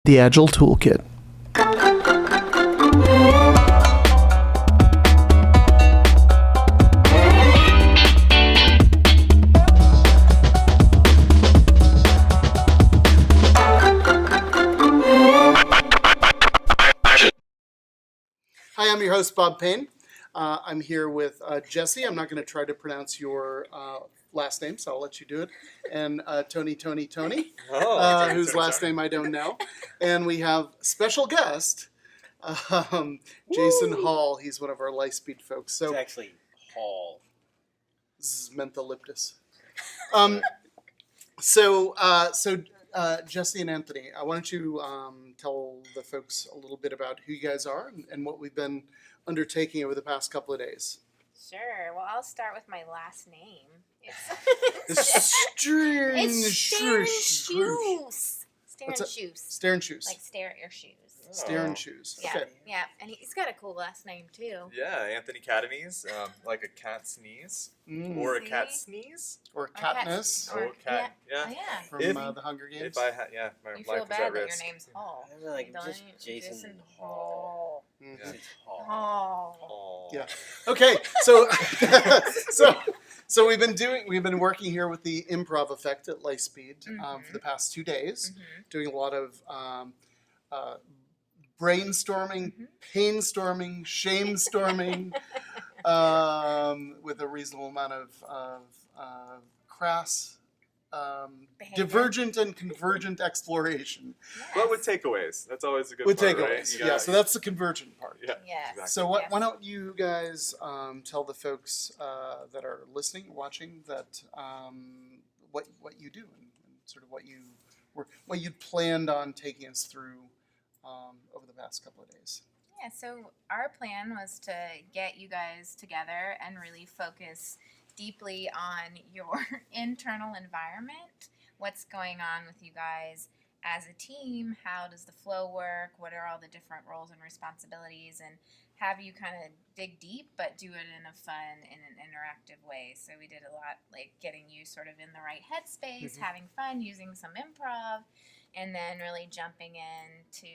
The Agile Toolkit. Hi, I'm your host, Bob Payne. I'm here with Jessie. I'm not going to try to pronounce your last name, so I'll let you do it. And Tony, whose last name I don't know. And we have special guest, Jason Hall. He's one of our LitheSpeed folks. So it's actually Hall. This is mentholyptus. So Jessie and Antony, why don't you tell the folks a little bit about who you guys are and what we've been undertaking over the past couple of days. Sure. Well, I'll start with my last name. It's Shternshus. Shternshus. Like stare at your shoes. Shternshus. Yeah, Okay. yeah, and he's got a cool last name too. Yeah, Antony Catanese, like a cat sneeze, or a cat sneeze, or Catanese, or cat, yeah. yeah. Oh, yeah. From the Hunger Games. If I had, yeah, my You life feel was bad at that risk. your name's Hall. I like just Jason Hall. Mm-hmm. It's Hall. Hall. Yeah. Okay. So we've been working here with the Improv Effect at LitheSpeed for the past 2 days, doing a lot of brainstorming, pain-storming, shame-storming, with a reasonable amount of crass, divergent and convergent exploration. Yes. But with takeaways, that's always a good With part, takeaways, right? so that's the convergent part. Yeah. Yes. Exactly. So why don't you guys tell the folks that are listening, watching, that what you do and sort of what you planned on taking us through over the past couple of days. Yeah, so our plan was to get you guys together and really focus deeply on your internal environment, what's going on with you guys as a team, how does the flow work, what are all the different roles and responsibilities, and have you kind of dig deep but do it in a fun and an interactive way. So we did a lot like getting you sort of in the right headspace, having fun, using some improv, and then really jumping into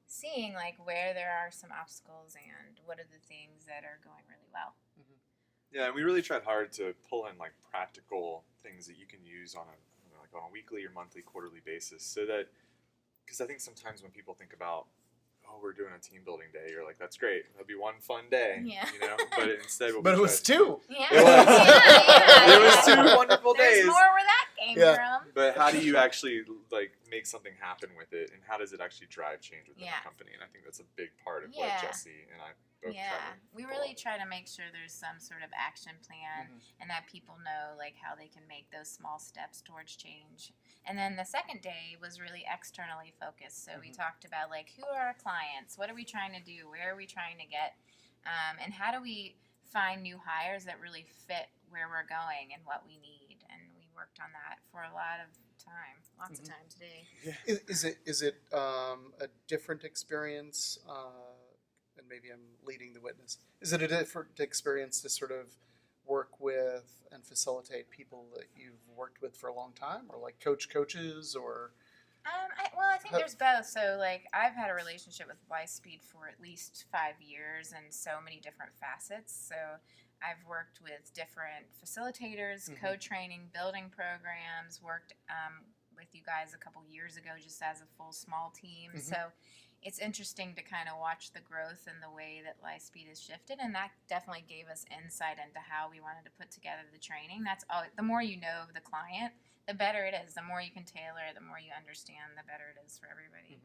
seeing like where there are some obstacles and what are the things that are going really well. Yeah, and we really tried hard to pull in like practical things that you can use on a weekly or monthly, quarterly basis, so that, because I think sometimes when people think about, oh, we're doing a team building day, you're like, that's great, that'll be one fun day, but instead it was two. Yeah. It was. It was 2 wonderful days. There's more where that came from. But how do you actually like make something happen with it, and how does it actually drive change within the company? And I think that's a big part of what Jessie and I both try to we really try to make sure there's some sort of action plan and that people know like how they can make those small steps towards change. And then the second day was really externally focused. So we talked about like who are our clients, what are we trying to do, where are we trying to get, and how do we find new hires that really fit where we're going and what we need. And we worked on that for a lot of time, lots of time today. Is it a different experience? And maybe I'm leading the witness. Is it a different experience to sort of work with and facilitate people that you've worked with for a long time, or like coaches, or? I think there's both. So, like, I've had a relationship with LitheSpeed for at least 5 years and so many different facets. So, I've worked with different facilitators, co-training, building programs, worked with you guys a couple years ago just as a full small team. So, it's interesting to kind of watch the growth and the way that LitheSpeed has shifted, and that definitely gave us insight into how we wanted to put together the training. That's all. The more you know of the client, the better it is. The more you can tailor, the more you understand, the better it is for everybody.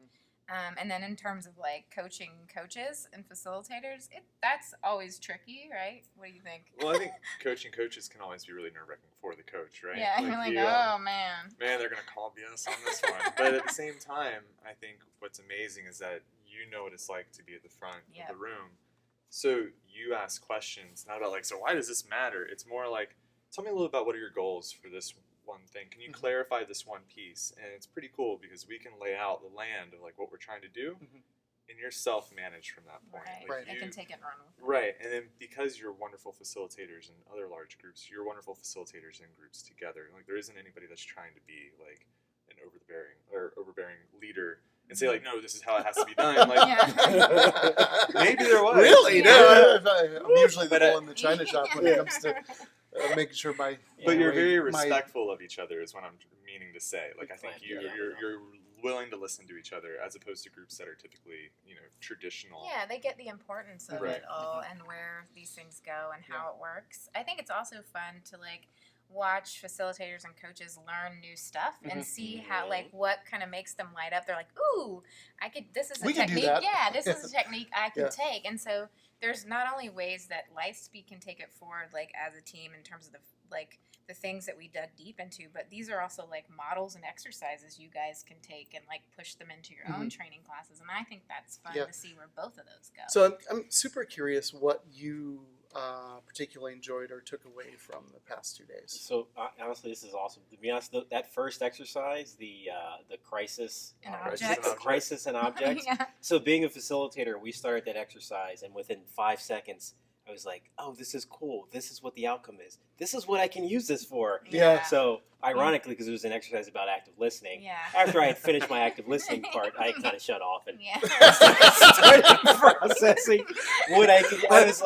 And then in terms of like coaching coaches and facilitators, that's always tricky, right? What do you think? Well, I think coaching coaches can always be really nerve-wracking for the coach, right? Yeah, you're like, oh man. Man, they're going to call BS on this one. But at the same time, I think what's amazing is that you know what it's like to be at the front of the room. So you ask questions, not about like, so why does this matter? It's more like, tell me a little about what are your goals for this one thing. Can you clarify this one piece? And it's pretty cool because we can lay out the land of like what we're trying to do, and you're self-managed from that point. Right. They can take it and run with it. Right. And then because you're wonderful facilitators in other large groups, you're wonderful facilitators in groups together. Like there isn't anybody that's trying to be like an overbearing leader and say like, no, this is how it has to be done. Like, maybe there was. Really? Yeah. No, I'm usually the But, bull in the china shop when it comes to making sure my. But you're my- very my- respectful of each other, is what I'm meaning to say. Like, I think Yeah. you're willing to listen to each other, as opposed to groups that are typically, traditional. Yeah, they get the importance of Right. it all and where these things go and how it works. I think it's also fun to like watch facilitators and coaches learn new stuff and see how like what kind of makes them light up. They're like, ooh, this is a We can do technique. that. Yeah, this is a technique I can Yeah. take. And so there's not only ways that LitheSpeed can take it forward like as a team in terms of the things that we dug deep into, but these are also like models and exercises you guys can take and like push them into your own training classes, and I think that's fun to see where both of those go. So I'm super curious what you particularly enjoyed or took away from the past 2 days. So honestly, this is awesome. To be honest, that first exercise, the crisis And crisis and objects. Yeah. So being a facilitator, we started that exercise, and within 5 seconds, I was like, "Oh, this is cool. This is what the outcome is. This is what I can use this for." Yeah. So ironically, because it was an exercise about active listening, Yeah. after I had finished my active listening part, I kind of shut off and Yeah. started processing what I could. I was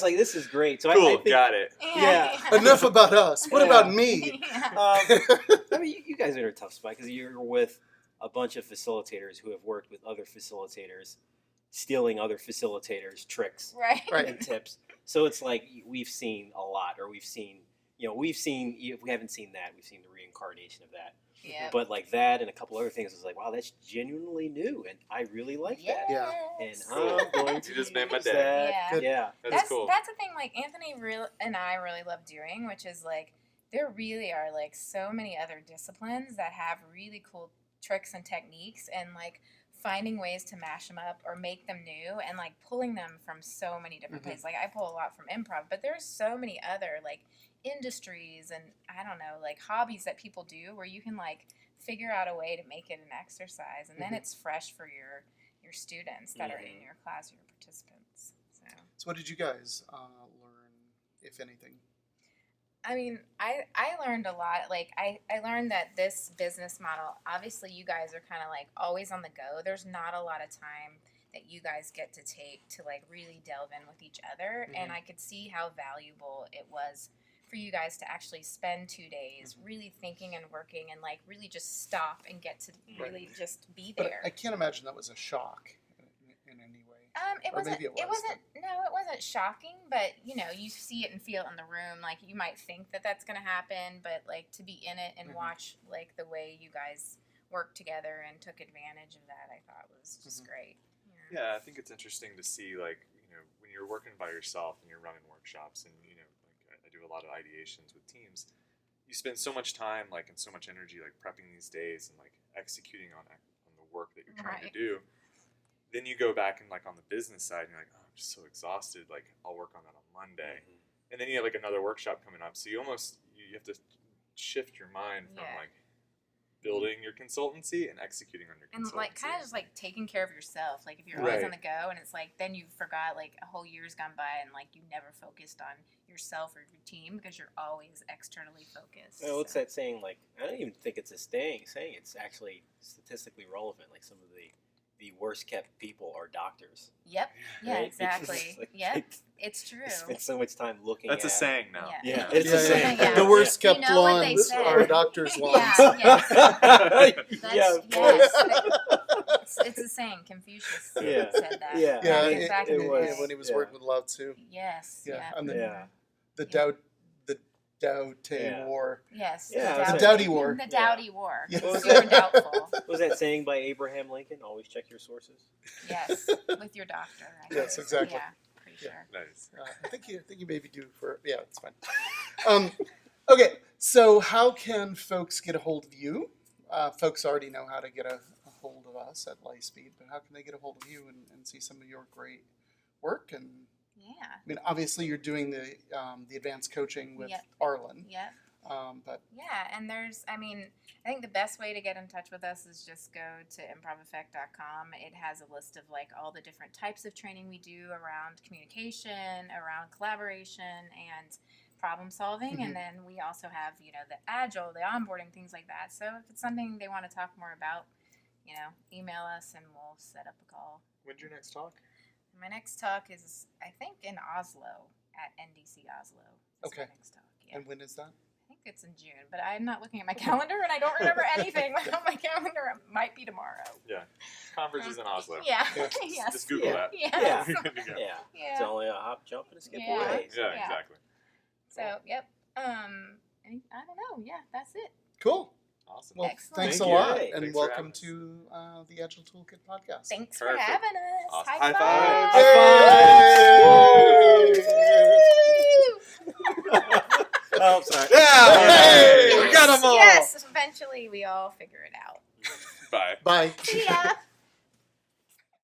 like, this is great. So Cool, I think, got it. Yeah. Enough about us. What Yeah. about me? I mean, you guys are in a tough spot because you're with a bunch of facilitators who have worked with other facilitators, stealing other facilitators' tricks Right. Right. and tips. So it's like we've seen a lot, or we've seen, if we haven't seen that, we've seen the reincarnation of that. Yeah. But like that and a couple other things, was like, wow, that's genuinely new, and I really like that. Yeah. And Cool. I'm going to You just made my use day. that. Yeah. Good. Yeah. That's cool. That's the thing. Like Anthony and I really love doing, which is like there really are like so many other disciplines that have really cool tricks and techniques, and like finding ways to mash them up or make them new, and like pulling them from so many different places. Like I pull a lot from improv, but there's so many other like industries and I don't know, like hobbies that people do where you can like figure out a way to make it an exercise, and then it's fresh for your students that are in your class or your participants. So what did you guys learn, if anything? I mean, I learned a lot. Like, I learned that this business model, obviously you guys are kind of like always on the go. There's not a lot of time that you guys get to take to like really delve in with each other. And I could see how valuable it was for you guys to actually spend 2 days really thinking and working and like really just stop and get to really just be But there. I can't imagine that was a shock in any way. It Or wasn't. maybe it It was, wasn't. No, it wasn't shocking. But you know, you see it and feel it in the room. Like you might think that that's going to happen, but like to be in it and watch like the way you guys worked together and took advantage of that, I thought was just great. Yeah, I think it's interesting to see, like, when you're working by yourself and you're running workshops, and like I do a lot of ideations with teams. You spend so much time, like, and so much energy, like, prepping these days and like executing on the work that you're trying to do. Then you go back and like on the business side, and you're like, oh, I'm just so exhausted. Like, I'll work on that on Monday, and then you have like another workshop coming up. So you have to shift your mind from like building your consultancy and executing on your consultancy. And like kind of just like taking care of yourself. Like if you're always on the go, and it's like then you forgot like a whole year's gone by, and like you never focused on yourself or your team because you're always externally focused. Well, what's that saying? Like, I don't even think it's a saying. It's actually statistically relevant. Like some of the worst kept people are doctors. Yep. Yeah. Right? Exactly. Like, Yep. It's true. Spend so much time looking. That's at a saying now. Yeah, Yeah. it's a saying. Yeah. The worst kept You know what they lawns said. are doctors' lawns. Yeah. Yes. That's, Yeah, of yes. It's a saying. Confucius Yeah. said that. Yeah. Yeah, That's it exactly was. right. when he was Yeah. working with Lao Tzu. Yes. Yeah, Yeah. and the Yeah. Dao Te Yeah. War. Yes. Yeah, The Dowdy War. The Dowdy War. Yeah. Super doubtful. What was that saying by Abraham Lincoln? Always check your sources. Yes. With your doctor. I Yes, guess. exactly. Yeah. Pretty sure. Nice. I think you maybe do for it's fine. Okay, so how can folks get a hold of you? Folks already know how to get a hold of us at LitheSpeed, but how can they get a hold of you and see some of your great work? And Yeah. I mean, obviously you're doing the advanced coaching with Yep. Arlen, Yep. but Yeah, and I think the best way to get in touch with us is just go to improveffect.com. It has a list of like all the different types of training we do around communication, around collaboration, and problem solving. And then we also have, the agile, the onboarding, things like that. So if it's something they want to talk more about, email us and we'll set up a call. When's your next talk? My next talk is, I think, in Oslo at NDC Oslo. That's Okay. My next talk. Yeah. And when is that? I think it's in June, but I'm not looking at my calendar and I don't remember anything on my calendar. It might be tomorrow. Yeah. Conference is in Oslo. Yeah. Yeah. Yes. Just Google that. Yes. Yeah. Good to go. Yeah. Yeah. It's only a hop, jump, and a skip Yeah. away. Yeah, Yeah. exactly. So, yep. And I don't know. Yeah, that's it. Cool. Awesome. Well, Excellent. thanks Thank a you. lot, Hey, and thanks for welcome having to the Agile Toolkit podcast. Thanks Perfect. for having us. Awesome. High High five. five. Woo! Oh, I'm sorry. Yeah! Hey! We got them all! Yes, eventually we all figure it out. Bye. Bye. See ya.